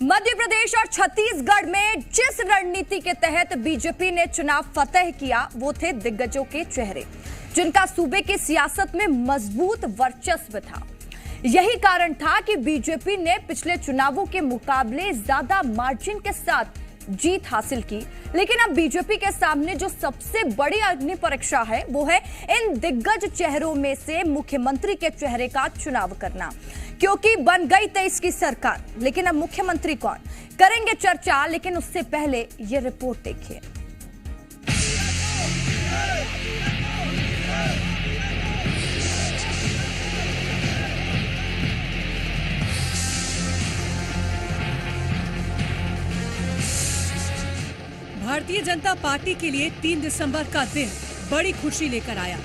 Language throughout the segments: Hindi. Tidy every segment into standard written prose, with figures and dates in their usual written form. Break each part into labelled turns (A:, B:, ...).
A: मध्य प्रदेश और छत्तीसगढ़ में जिस रणनीति के तहत बीजेपी ने चुनाव फतेह किया वो थे दिग्गजों के चेहरे, जिनका सूबे की सियासत में मजबूत वर्चस्व था। यही कारण था कि बीजेपी ने पिछले चुनावों के मुकाबले ज्यादा मार्जिन के साथ जीत हासिल की। लेकिन अब बीजेपी के सामने जो सबसे बड़ी अग्नि परीक्षा है वो है इन दिग्गज चेहरों में से मुख्यमंत्री के चेहरे का चुनाव करना, क्योंकि बन गई 23 की सरकार। लेकिन अब मुख्यमंत्री कौन, करेंगे चर्चा, लेकिन उससे पहले ये रिपोर्ट देखिए।
B: भारतीय जनता पार्टी के लिए 3 दिसंबर का दिन बड़ी खुशी लेकर आया।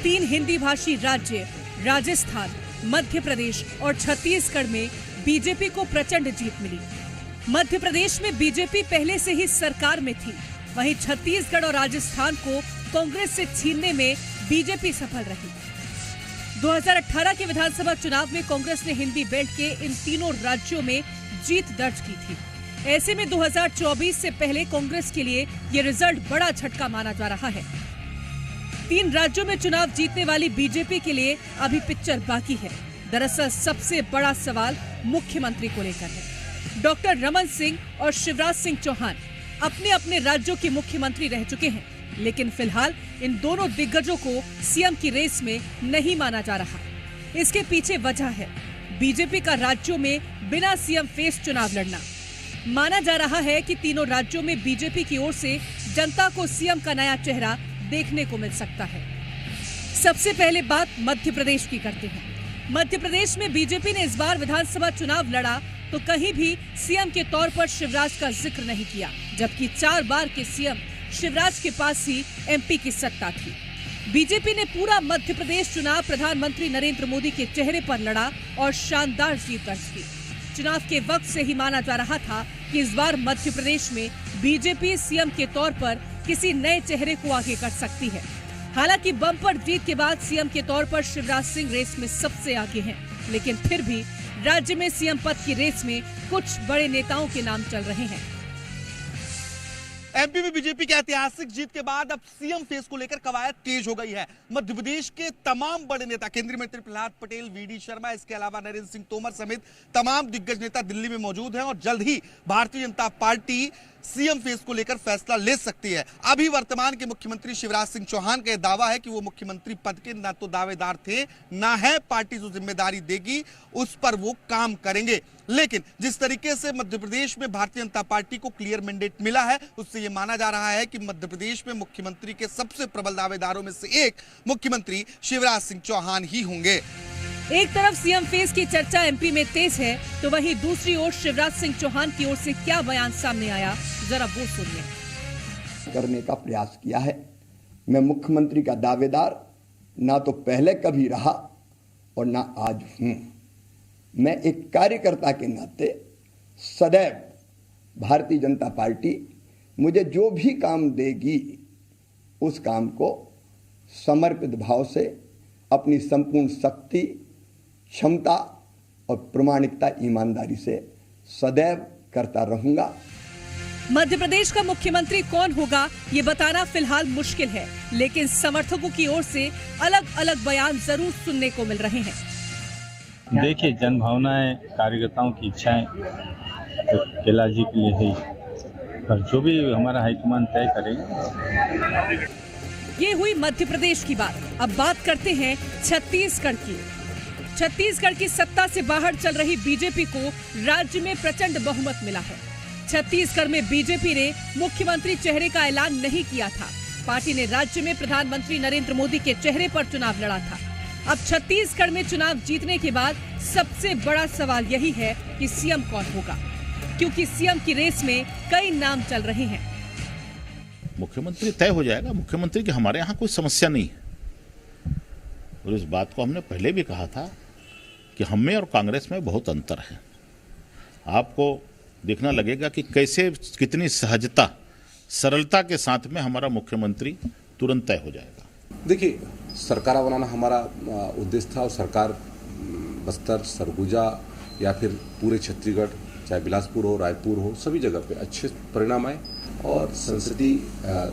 B: 3 हिंदी भाषी राज्य राजस्थान, मध्य प्रदेश और छत्तीसगढ़ में बीजेपी को प्रचंड जीत मिली। मध्य प्रदेश में बीजेपी पहले से ही सरकार में थी, वहीं छत्तीसगढ़ और राजस्थान को कांग्रेस से छीनने में बीजेपी सफल रही। 2018 के विधानसभा चुनाव में कांग्रेस ने हिंदी बेल्ट के इन तीनों राज्यों में जीत दर्ज की थी। ऐसे में 2024 से पहले कांग्रेस के लिए ये रिजल्ट बड़ा झटका माना जा रहा है। 3 राज्यों में चुनाव जीतने वाली बीजेपी के लिए अभी पिक्चर बाकी है। दरअसल सबसे बड़ा सवाल मुख्यमंत्री को लेकर है। डॉक्टर रमन सिंह और शिवराज सिंह चौहान अपने अपने राज्यों के मुख्यमंत्री रह चुके हैं, लेकिन फिलहाल इन दोनों दिग्गजों को सीएम की रेस में नहीं माना जा रहा। इसके पीछे वजह है बीजेपी का राज्यों में बिना सीएम फेस चुनाव लड़ना। माना जा रहा है कि तीनों राज्यों में बीजेपी की ओर से जनता को सीएम का नया चेहरा देखने को मिल सकता है। सबसे पहले बात मध्य प्रदेश की करते हैं। मध्य प्रदेश में बीजेपी ने इस बार विधानसभा चुनाव लड़ा तो कहीं भी सीएम के तौर पर शिवराज का जिक्र नहीं किया, जबकि 4 बार के सीएम शिवराज के पास ही एमपी की सत्ता थी। बीजेपी ने पूरा मध्य प्रदेश चुनाव प्रधानमंत्री नरेंद्र मोदी के चेहरे पर लड़ा और शानदार जीत दर्ज की। चुनाव के वक्त से ही माना जा रहा था कि इस बार मध्य प्रदेश में बीजेपी सीएम के तौर पर किसी नए चेहरे को आगे कर सकती है। हालांकि बम्पर जीत के बाद सीएम के तौर पर शिवराज सिंह रेस में सबसे आगे हैं, लेकिन फिर भी राज्य में सीएम पद की रेस में कुछ बड़े नेताओं के नाम चल रहे हैं।
C: एमपी में बीजेपी की ऐतिहासिक जीत के बाद अब सीएम फेस को लेकर कवायद तेज हो गई है। मध्य प्रदेश के तमाम बड़े नेता, केंद्रीय मंत्री प्रहलाद पटेल, वीडी शर्मा, इसके अलावा नरेंद्र सिंह तोमर समेत तमाम दिग्गज नेता दिल्ली में मौजूद हैं और जल्द ही Bharatiya Janata party CM face को लेकर फैसला ले सकती है। अभी वर्तमान के मुख्यमंत्री शिवराज सिंह चौहान का दावा है कि वो मुख्यमंत्री पद के न तो दावेदार थे, ना है पार्टी जो जिम्मेदारी देगी उस पर वो काम करेंगे। लेकिन जिस तरीके से मध्य प्रदेश में भारतीय जनता पार्टी को क्लियर मैंडेट मिला है, उससे ये माना जा रहा है कि मध्य प्रदेश में मुख्यमंत्री के सबसे प्रबल दावेदारों में से एक मुख्यमंत्री शिवराज सिंह चौहान ही होंगे।
B: एक तरफ सीएम फेस की चर्चा एमपी में तेज है, तो वहीं दूसरी ओर शिवराज सिंह चौहान की ओर से क्या बयान सामने आया, जरा वो सुनिए।
D: करने का प्रयास किया है। मैं मुख्यमंत्री का दावेदार ना तो पहले कभी रहा और ना आज हूं। मैं एक कार्यकर्ता के नाते सदैव भारतीय जनता पार्टी मुझे जो भी काम देगी उस काम को समर्पित भाव से अपनी संपूर्ण शक्ति, क्षमता और प्रामाणिकता, ईमानदारी से सदैव करता रहूंगा।
B: मध्य प्रदेश का मुख्यमंत्री कौन होगा ये बताना फिलहाल मुश्किल है, लेकिन समर्थकों की ओर से अलग अलग बयान जरूर सुनने को मिल रहे हैं।
E: देखिए, जन भावनाएं, कार्यकर्ताओं की इच्छाएं तो केला जी के लिए है, पर जो भी हमारा हाईकमान तय करेगा।
B: ये हुई मध्य प्रदेश की बात। अब बात करते हैं छत्तीसगढ़ की। छत्तीसगढ़ की सत्ता से बाहर चल रही बीजेपी को राज्य में प्रचंड बहुमत मिला है। छत्तीसगढ़ में बीजेपी ने मुख्यमंत्री चेहरे का ऐलान नहीं किया था। पार्टी ने राज्य में प्रधानमंत्री नरेंद्र मोदी के चेहरे पर चुनाव लड़ा था। अब छत्तीसगढ़ में चुनाव जीतने के बाद सबसे बड़ा सवाल यही है कि सीएम कौन होगा, क्योंकि सीएम की रेस में कई नाम चल रहे हैं।
F: मुख्यमंत्री तय हो जाएगा। मुख्यमंत्री की हमारे यहाँ कोई समस्या नहीं है, और इस बात को हमने पहले भी कहा था कि हम में और कांग्रेस में बहुत अंतर है। आपको देखना लगेगा कि कैसे, कितनी सहजता, सरलता के साथ में हमारा मुख्यमंत्री तुरंत तय हो जाएगा।
G: देखिए, सरकार बनाना हमारा उद्देश्य था और सरकार बस्तर, सरगुजा या फिर पूरे छत्तीसगढ़, चाहे बिलासपुर हो, रायपुर हो, सभी जगह पे अच्छे परिणाम आए और संसदीय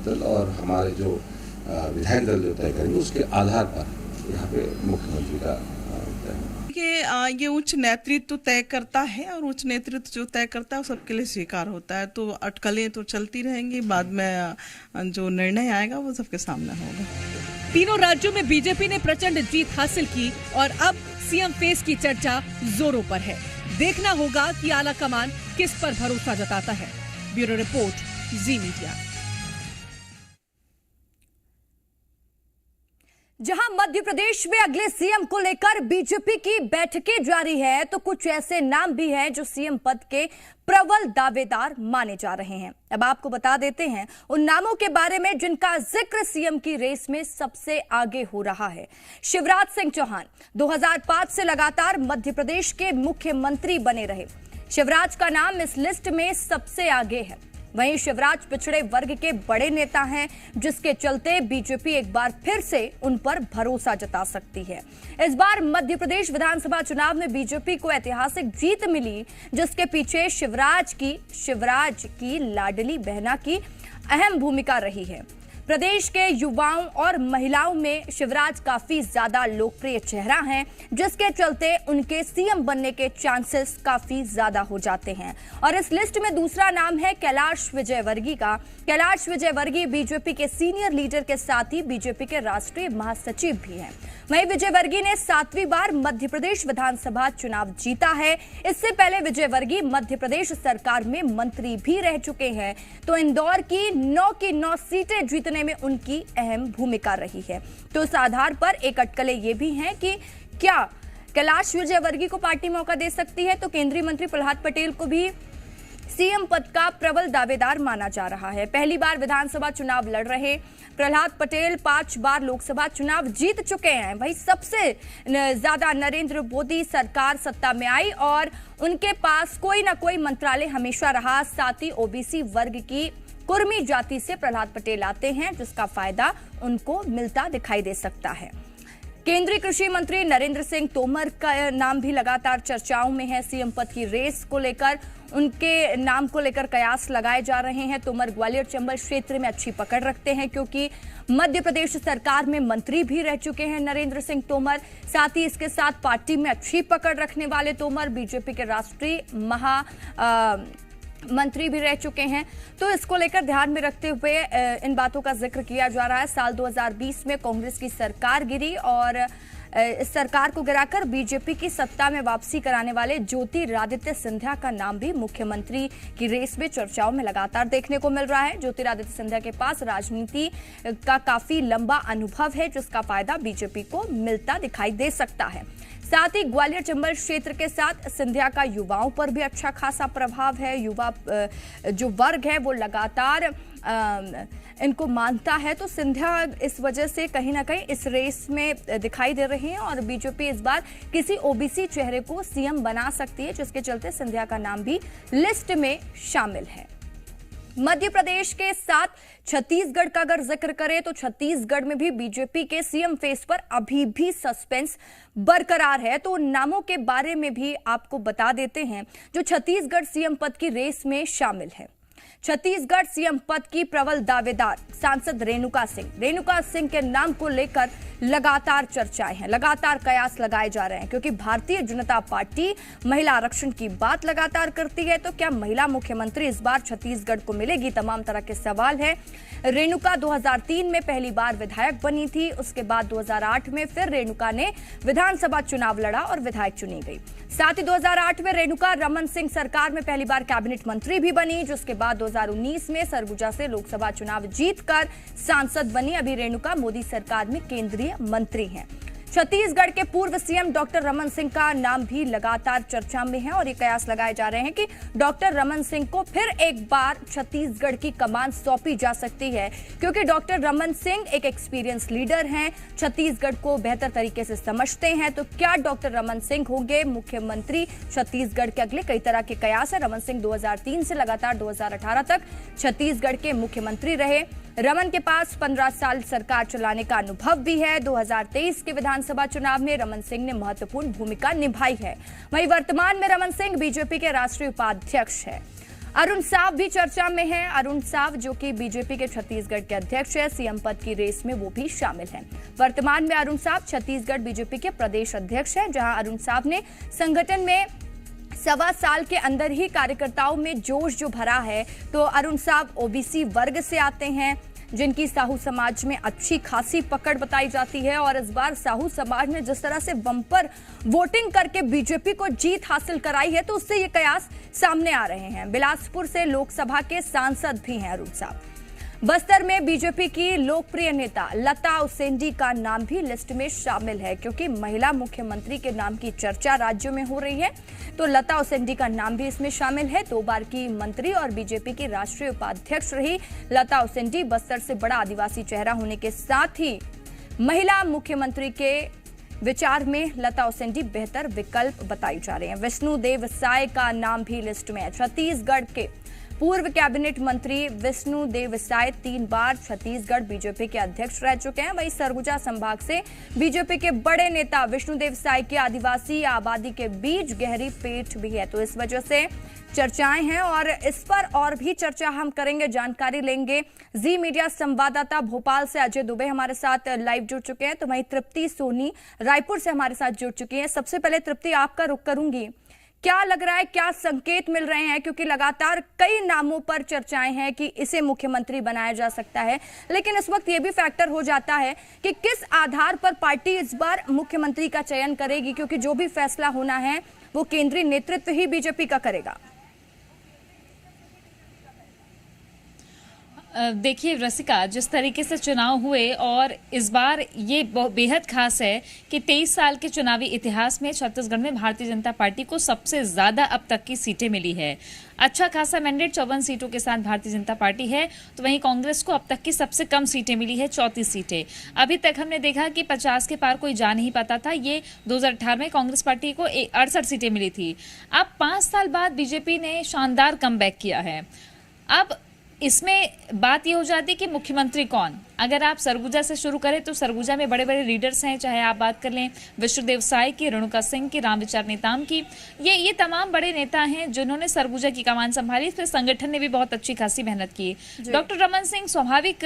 G: दल और हमारे जो विधायक दल जो तय करेंगे उसके आधार पर यहाँ पे मुख्यमंत्री का
H: ये उच्च नेतृत्व तय करता है और उच्च नेतृत्व जो तय करता है वो सबके लिए स्वीकार होता है। तो अटकलें तो चलती रहेंगी, बाद में जो निर्णय आएगा वो सबके सामने होगा।
B: तीनों राज्यों में बीजेपी ने प्रचंड जीत हासिल की और अब सीएम फेस की चर्चा जोरों पर है। देखना होगा कि आला कमान किस पर भरोसा जताता है। ब्यूरो रिपोर्ट, जी मीडिया।
A: जहां मध्य प्रदेश में अगले सीएम को लेकर बीजेपी की बैठकें जारी है, तो कुछ ऐसे नाम भी हैं जो सीएम पद के प्रबल दावेदार माने जा रहे हैं। अब आपको बता देते हैं उन नामों के बारे में जिनका जिक्र सीएम की रेस में सबसे आगे हो रहा है। शिवराज सिंह चौहान 2005 से लगातार मध्य प्रदेश के मुख्यमंत्री बने रहे। शिवराज का नाम इस लिस्ट में सबसे आगे है। वहीं शिवराज पिछड़े वर्ग के बड़े नेता हैं, जिसके चलते बीजेपी एक बार फिर से उन पर भरोसा जता सकती है। इस बार मध्य प्रदेश विधानसभा चुनाव में बीजेपी को ऐतिहासिक जीत मिली, जिसके पीछे शिवराज की लाडली बहना की अहम भूमिका रही है। प्रदेश के युवाओं और महिलाओं में शिवराज काफी ज्यादा लोकप्रिय चेहरा हैं, जिसके चलते उनके सीएम बनने के चांसेस काफी ज्यादा हो जाते हैं। और इस लिस्ट में दूसरा नाम है कैलाश विजयवर्गीय का। कैलाश विजयवर्गीय बीजेपी के सीनियर लीडर के साथ ही बीजेपी के राष्ट्रीय महासचिव भी हैं। वहीं विजयवर्गीय ने 7वीं बार मध्य प्रदेश विधानसभा चुनाव जीता है। इससे पहले विजयवर्गीय मध्य प्रदेश सरकार में मंत्री भी रह चुके हैं, तो इंदौर की 9 सीटें जीतने में उनकी अहम भूमिका रही है। तो इस आधार पर एक अटकलें ये भी हैं कि क्या कैलाश विजयवर्गीय को पार्टी मौका दे सकती है, तो केंद्रीय मंत्री प्रहलाद पटेल को भी सीएम पद का प्रबल दावेदार माना जा रहा है। पहली बार विधानसभा चुनाव लड़ रहे प्रहलाद पटेल 5 बार लोकसभा चुनाव जीत चुके हैं। वहीं सबसे ज्यादा नरेंद्र मोदी सरकार सत्ता में आई और उनके पास कोई ना कोई मंत्रालय हमेशा रहा। साथ ही ओबीसी वर्ग की कुर्मी जाति से प्रहलाद पटेल आते हैं, जिसका फायदा उनको मिलता दिखाई दे सकता है। केंद्रीय कृषि मंत्री नरेंद्र सिंह तोमर का नाम भी लगातार चर्चाओं में है। सीएम पद की रेस को लेकर उनके नाम को लेकर कयास लगाए जा रहे हैं। तोमर ग्वालियर चंबल क्षेत्र में अच्छी पकड़ रखते हैं, क्योंकि मध्य प्रदेश सरकार में मंत्री भी रह चुके हैं नरेंद्र सिंह तोमर। साथ ही इसके साथ पार्टी में अच्छी पकड़ रखने वाले तोमर बीजेपी के राष्ट्रीय मंत्री भी रह चुके हैं। तो इसको लेकर ध्यान में रखते हुए इन बातों का जिक्र किया जा रहा है। साल 2020 में कांग्रेस की सरकार गिरी और इस सरकार को गिराकर बीजेपी की सत्ता में वापसी कराने वाले ज्योतिरादित्य सिंधिया का नाम भी मुख्यमंत्री की रेस में चर्चाओं में लगातार देखने को मिल रहा है। ज्योतिरादित्य सिंधिया के पास राजनीति का काफी लंबा अनुभव है, जिसका फायदा बीजेपी को मिलता दिखाई दे सकता है। साथ ही ग्वालियर चंबल क्षेत्र के साथ सिंधिया का युवाओं पर भी अच्छा खासा प्रभाव है। युवा जो वर्ग है वो लगातार इनको मानता है, तो सिंधिया इस वजह से कहीं ना कहीं इस रेस में दिखाई दे रहे हैं और बीजेपी इस बार किसी ओबीसी चेहरे को सीएम बना सकती है, जिसके चलते सिंधिया का नाम भी लिस्ट में शामिल है। मध्य प्रदेश के साथ छत्तीसगढ़ का अगर जिक्र करें तो छत्तीसगढ़ में भी बीजेपी के सीएम फेस पर अभी भी सस्पेंस बरकरार है। तो उन नामों के बारे में भी आपको बता देते हैं जो छत्तीसगढ़ सीएम पद की रेस में शामिल है। छत्तीसगढ़ सीएम पद की प्रबल दावेदार सांसद रेणुका सिंह के नाम को लेकर लगातार चर्चाएं हैं, लगातार कयास लगाए जा रहे हैं, क्योंकि भारतीय जनता पार्टी महिला आरक्षण की बात लगातार करती है। तो क्या महिला मुख्यमंत्री इस बार छत्तीसगढ़ को मिलेगी, तमाम तरह के सवाल है। रेणुका 2003 में पहली बार विधायक बनी थी, उसके बाद 2008 में फिर रेणुका ने विधानसभा चुनाव लड़ा और विधायक चुनी गई। साथ ही 2008 में रेणुका रमन सिंह सरकार में पहली बार कैबिनेट मंत्री भी बनी, जिसके बाद 2019 में सरगुजा से लोकसभा चुनाव जीतकर सांसद बनी। अभी रेणुका मोदी सरकार में केंद्रीय मंत्री हैं। छत्तीसगढ़ के पूर्व सीएम डॉक्टर रमन सिंह का नाम भी लगातार चर्चा में है और ये कयास लगाए जा रहे हैं कि डॉक्टर रमन सिंह को फिर एक बार छत्तीसगढ़ की कमान सौंपी जा सकती है, क्योंकि डॉक्टर रमन सिंह एक एक्सपीरियंस लीडर हैं, छत्तीसगढ़ को बेहतर तरीके से समझते हैं। तो क्या डॉक्टर रमन सिंह होंगे मुख्यमंत्री छत्तीसगढ़ के? अगले कई तरह के कयास है। रमन सिंह 2003 से लगातार 2018 तक छत्तीसगढ़ के मुख्यमंत्री रहे। रमन के पास 15 साल सरकार चलाने का अनुभव भी है। 2023 के विधानसभा चुनाव में रमन सिंह ने महत्वपूर्ण भूमिका निभाई है। वहीं वर्तमान में रमन सिंह बीजेपी के राष्ट्रीय उपाध्यक्ष है। अरुण साव भी चर्चा में है। अरुण साव जो कि बीजेपी के छत्तीसगढ़ के अध्यक्ष है, सीएम पद की रेस में वो भी शामिल हैं। वर्तमान में अरुण साव छत्तीसगढ़ बीजेपी के प्रदेश अध्यक्ष हैं, जहां अरुण साव ने संगठन में 1.25 साल के अंदर ही कार्यकर्ताओं में जोश जो भरा है। तो अरुण साव ओबीसी वर्ग से आते हैं, जिनकी साहू समाज में अच्छी खासी पकड़ बताई जाती है। और इस बार साहू समाज ने जिस तरह से बम्पर वोटिंग करके बीजेपी को जीत हासिल कराई है, तो उससे ये कयास सामने आ रहे हैं। बिलासपुर से लोकसभा के सांसद भी हैं अरुण साव। बस्तर में बीजेपी की लोकप्रिय नेता लता उसेंडी का नाम भी लिस्ट में शामिल है, क्योंकि महिला मुख्यमंत्री के नाम की चर्चा राज्यों में हो रही है। तो लता उसेंडी का नाम भी इसमें शामिल है। 2 बार की मंत्री और बीजेपी की राष्ट्रीय उपाध्यक्ष रही लता उसेंडी बस्तर से बड़ा आदिवासी चेहरा होने के साथ ही महिला मुख्यमंत्री के विचार में लता उसेंडी बेहतर विकल्प बताई जा रहे हैं। विष्णुदेव साय का नाम भी लिस्ट में है। छत्तीसगढ़ के पूर्व कैबिनेट मंत्री विष्णुदेव साय 3 बार छत्तीसगढ़ बीजेपी के अध्यक्ष रह चुके हैं। वहीं सरगुजा संभाग से बीजेपी के बड़े नेता विष्णुदेव साय की आदिवासी आबादी के बीच गहरी पैठ भी है। तो इस वजह से चर्चाएं हैं और इस पर और भी चर्चा हम करेंगे, जानकारी लेंगे। जी मीडिया संवाददाता भोपाल से अजय दुबे हमारे साथ लाइव जुड़ चुके हैं। तो वहीं तृप्ति सोनी रायपुर से हमारे साथ जुड़ चुकी हैं। सबसे पहले तृप्ति, आपका रुख करूंगी, क्या लग रहा है, क्या संकेत मिल रहे हैं? क्योंकि लगातार कई नामों पर चर्चाएं हैं कि इसे मुख्यमंत्री बनाया जा सकता है, लेकिन इस वक्त ये भी फैक्टर हो जाता है कि किस आधार पर पार्टी इस बार मुख्यमंत्री का चयन करेगी, क्योंकि जो भी फैसला होना है वो केंद्रीय नेतृत्व ही बीजेपी का करेगा।
I: देखिए रसिका, जिस तरीके से चुनाव हुए और इस बार ये बेहद खास है कि 23 साल के चुनावी इतिहास में छत्तीसगढ़ में भारतीय जनता पार्टी को सबसे ज्यादा अब तक की सीटें मिली है। अच्छा खासा मैंडेट 54 सीटों के साथ भारतीय जनता पार्टी है। तो वहीं कांग्रेस को अब तक की सबसे कम सीटें मिली है, 34 सीटें। अभी तक हमने देखा कि 50 के पार कोई जा नहीं पाता था। ये 2018 में कांग्रेस पार्टी को 68 सीटें मिली थी। अब 5 साल बाद बीजेपी ने शानदार कमबैक किया है। अब इसमें बात ये हो जाती है कि मुख्यमंत्री कौन। अगर आप सरगुजा से शुरू करें तो सरगुजा में बड़े बड़े लीडर्स हैं, चाहे आप बात कर लें विष्णुदेव साय की, रेणुका सिंह की, रामविचार नेताम की। ये तमाम बड़े नेता हैं जिन्होंने सरगुजा की कमान संभाली। फिर संगठन ने भी बहुत अच्छी खासी मेहनत की। डॉक्टर रमन सिंह स्वाभाविक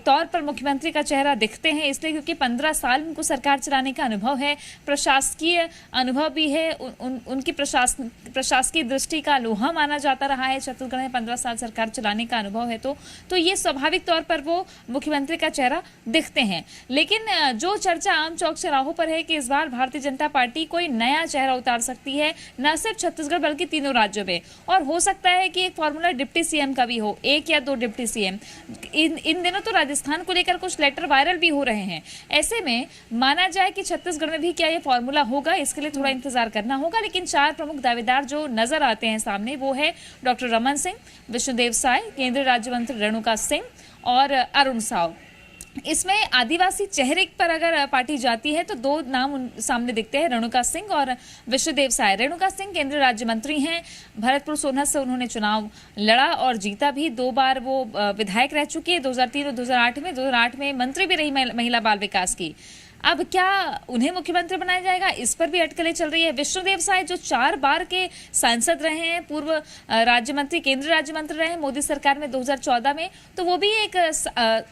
I: तौर पर मुख्यमंत्री का चेहरा दिखते हैं, इसलिए क्योंकि 15 साल उनको सरकार चलाने का अनुभव है, प्रशासकीय अनुभव भी है। उनकी प्रशासकीय दृष्टि का लोहा माना जाता रहा है। छत्तीसगढ़ में 15 साल सरकार चलाने का अनुभव है, तो ये स्वाभाविक तौर पर वो मुख्यमंत्री का चेहरा दिखते हैं। लेकिन जो चर्चा आम चौक चौराहों पर है कि इस बार भारतीय जनता पार्टी कोई नया चेहरा उतार सकती है, न सिर्फ छत्तीसगढ़ बल्कि तीनों राज्यों में। और हो सकता है कि एक फॉर्मूला डिप्टी सीएम का भी हो, 1 या 2 डिप्टी सीएम। इन दिनों तो राजस्थान को लेकर कुछ लेटर वायरल भी हो रहे हैं। ऐसे में माना जाए कि छत्तीसगढ़ में भी क्या ये फॉर्मूला होगा, इसके लिए थोड़ा इंतजार करना होगा। लेकिन 4 प्रमुख दावेदार जो नजर आते हैं सामने, वो है डॉक्टर रमन सिंह, विष्णुदेव साय, केंद्रीय राज्य मंत्री रेणुका सिंह और अरुण साव। इसमें आदिवासी चेहरे पर अगर पार्टी जाती है तो 2 नाम सामने दिखते हैं, रेणुका सिंह और विष्णुदेव साय। रेणुका सिंह केंद्रीय राज्य मंत्री हैं। भरतपुर सोनहत से उन्होंने चुनाव लड़ा और जीता भी। 2 बार वो विधायक रह चुकी है, 2003 और 2008 में मंत्री भी रही महिला बाल विकास की। अब क्या उन्हें मुख्यमंत्री बनाया जाएगा, इस पर भी अटकलें चल रही है। विष्णुदेव साय जो 4 बार के सांसद रहे हैं, पूर्व राज्य मंत्री, केंद्रीय राज्य मंत्री रहे हैं मोदी सरकार में 2014 में, तो वो भी एक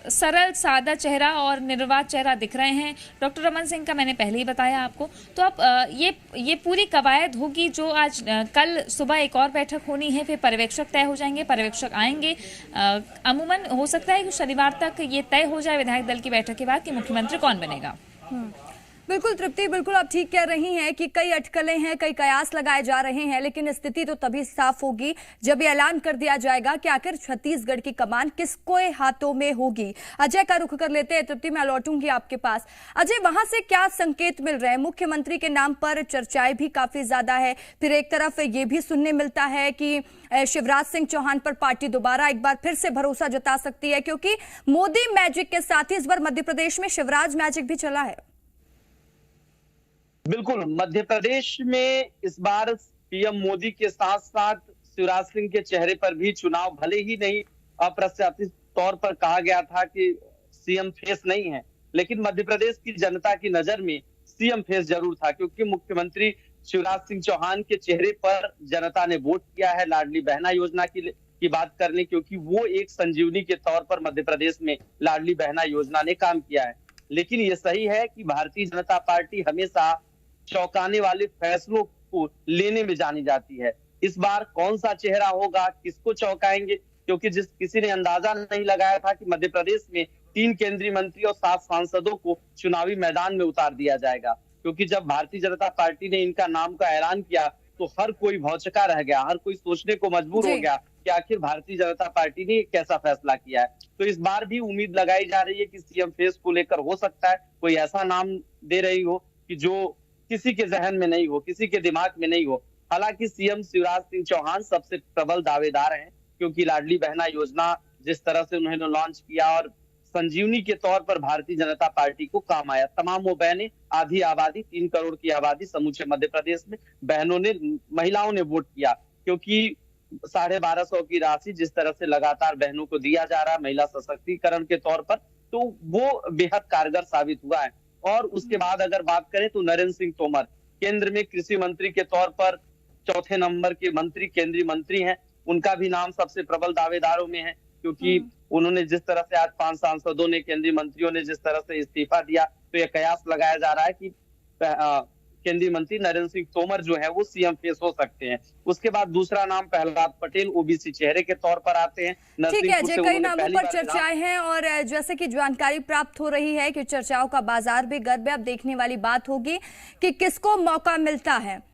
I: सरल सादा चेहरा और निर्वात चेहरा दिख रहे हैं। डॉक्टर रमन सिंह का मैंने पहले ही बताया आपको। तो अब ये पूरी कवायद होगी जो आज कल सुबह एक और बैठक होनी है, फिर पर्यवेक्षक तय हो जाएंगे, पर्यवेक्षक आएंगे। अमूमन हो सकता है कि शनिवार तक ये तय हो जाए विधायक दल की बैठक के बाद कि मुख्यमंत्री कौन बनेगा।
A: बिल्कुल तृप्ति, बिल्कुल आप ठीक कह रही हैं कि कई अटकलें हैं, कई कयास लगाए जा रहे हैं, लेकिन स्थिति तो तभी साफ होगी जब ये ऐलान कर दिया जाएगा कि आखिर छत्तीसगढ़ की कमान किसके हाथों में होगी। अजय का रुख कर लेते हैं। तृप्ति, मैं लौटूंगी आपके पास। अजय, वहां से क्या संकेत मिल रहे हैं? मुख्यमंत्री के नाम पर चर्चाएं भी काफी ज्यादा है, फिर एक तरफ ये भी सुनने मिलता है कि शिवराज सिंह चौहान पर पार्टी दोबारा एक बार फिर से भरोसा जता सकती है, क्योंकि मोदी मैजिक के साथ ही इस बार मध्य प्रदेश में शिवराज मैजिक भी चला है।
J: बिल्कुल, मध्य प्रदेश में इस बार पीएम मोदी के साथ साथ शिवराज सिंह के चेहरे पर भी चुनाव भले ही नहीं तौर पर कहा गया था कि सीएम फेस नहीं है, लेकिन मध्य प्रदेश की जनता की नजर में सीएम फेस जरूर था, क्योंकि मुख्यमंत्री शिवराज सिंह चौहान के चेहरे पर जनता ने वोट किया है लाडली बहना योजना की बात करने, क्योंकि वो एक संजीवनी के तौर पर मध्य प्रदेश में लाडली बहना योजना ने काम किया है। लेकिन ये सही है कि भारतीय जनता पार्टी हमेशा चौंकाने वाले फैसलों को लेने में जानी जाती है। इस बार कौन सा चेहरा होगा, किसको चौंकाएंगे, क्योंकि किसी ने अंदाजा नहीं लगाया था कि मध्य प्रदेश में 3 केंद्रीय मंत्री और 7 सांसदों को चुनावी मैदान में उतार दिया जाएगा। क्योंकि जब भारतीय जनता पार्टी ने इनका नाम का ऐलान किया तो हर कोई भौचक्का रह गया, हर कोई सोचने को मजबूर हो गया कि आखिर भारतीय जनता पार्टी ने कैसा फैसला किया है। तो इस बार भी उम्मीद लगाई जा रही है कि सीएम फेस को लेकर हो सकता है कोई ऐसा नाम दे रही हो कि जो किसी के जहन में नहीं हो, किसी के दिमाग में नहीं हो। हालांकि सीएम शिवराज सिंह चौहान सबसे प्रबल दावेदार हैं, क्योंकि लाडली बहना योजना जिस तरह से उन्होंने लॉन्च किया और संजीवनी के तौर पर भारतीय जनता पार्टी को काम आया। तमाम वो बहनें, आधी आबादी, 3 करोड़ की आबादी समूचे मध्य प्रदेश में बहनों ने, महिलाओं ने वोट किया, क्योंकि 1250 की राशि जिस तरह से लगातार बहनों को दिया जा रहा है महिला सशक्तिकरण के तौर पर, तो वो बेहद कारगर साबित हुआ है। और उसके बाद अगर बात करें तो नरेंद्र सिंह तोमर केंद्र में कृषि मंत्री के तौर पर 4थे नंबर के मंत्री, केंद्रीय मंत्री हैं। उनका भी नाम सबसे प्रबल दावेदारों में है, क्योंकि उन्होंने जिस तरह से आज 5 सांसदों ने, केंद्रीय मंत्रियों ने जिस तरह से इस्तीफा दिया, तो यह कयास लगाया जा रहा है कि केंद्रीय मंत्री नरेंद्र सिंह तोमर जो है वो सीएम फेस हो सकते हैं। उसके बाद दूसरा नाम प्रहलाद पटेल ओबीसी चेहरे के तौर पर आते हैं।
A: ठीक है जी, कई नामों पर चर्चाएं हैं और जैसे कि जानकारी प्राप्त हो रही है कि चर्चाओं का बाजार भी गर्म है। अब देखने वाली बात होगी कि किसको मौका मिलता है।